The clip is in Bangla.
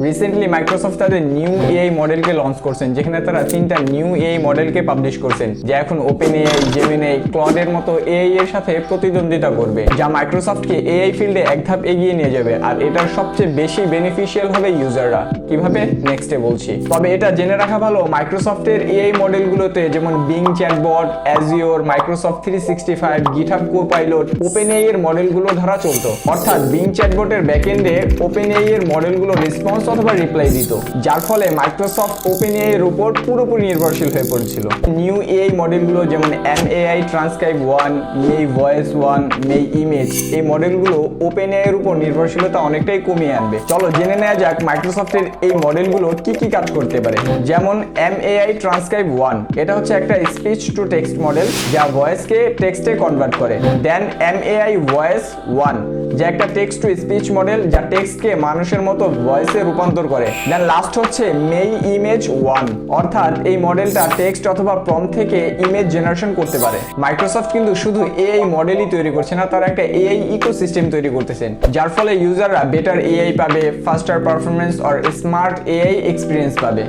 রিসেন্টলি মাইক্রোসফট তাদের নিউ এআই মডেলকে লঞ্চ করছেন, যেখানে তারা 3টা নিউ এআই মডেলকে পাবলিশ করছেন, যা এখন ওপেন এআই, জেমিনাই, ক্লডের মতো এআই এর সাথে প্রতিদ্বন্দ্বিতা করবে, যা মাইক্রোসফটকে এআই ফিল্ডে এক ধাপ এগিয়ে নিয়ে যাবে। আর এটার সবচেয়ে বেশি বেনিফিশিয়াল হবে ইউজাররা। কিভাবে নেক্সটে বলছি, তবে এটা জেনে রাখা ভালো মাইক্রোসফটের এআই মডেলগুলোতে যেমন being chatbot, Azure, Microsoft 365, GitHub copilot, OpenAI এর মডেলগুলো ধরা চলতো। অর্থাৎ বিং চ্যাটবটের ব্যাকএন্ডে ওপেনএআই এর মডেলগুলো রেসপন্স অথবা রিপ্লাই দিত, যার ফলে মাইক্রোসফট ওপেনএআই এর উপর পুরোপুরি নির্ভরশীল হয়ে পড়েছিল। নিউ এআই মডেলগুলো যেমন এমএআই ট্রান্সক্রাইব 1, মেই ভয়েস 1, মেই ইমেজ, এই মডেলগুলো ওপেনএআই এর উপর নির্ভরশীলতা অনেকটাই কমিয়ে আনবে। চলো জেনে নেওয়া যাক মাইক্রোসফটের এই মডেলগুলো কি কি কাজ করতে পারে। যেমন এমএআই ট্রান্সক্রাইব 1, এটা হচ্ছে একটা স্পিচ টু টেক্সট মডেল যা ভয়েসকে টেক্সটে কনভার্ট করে। দেন এমএআই ভয়েস 1, যা একটা টেক্সট টু স্পিচ মডেল যা টেক্সটকে মানুষের মতো ভয়েসে রূপান্তর করে। দেন লাস্ট হচ্ছে মেই ইমেজ 1, অর্থাৎ এই মডেলটা টেক্সট অথবা প্রম্পট থেকে ইমেজ জেনারেশন করতে পারে। মাইক্রোসফট কিন্তু শুধু এআই মডেলই তৈরি করছে না, তারা একটা এআই ইকোসিস্টেম তৈরি করতেছেন, যার ফলে ইউজাররা বেটার এআই পাবে, ফাস্টার পারফরমেন্স আর স্মার্ট এআই এক্সপিরিয়েন্স পাবে।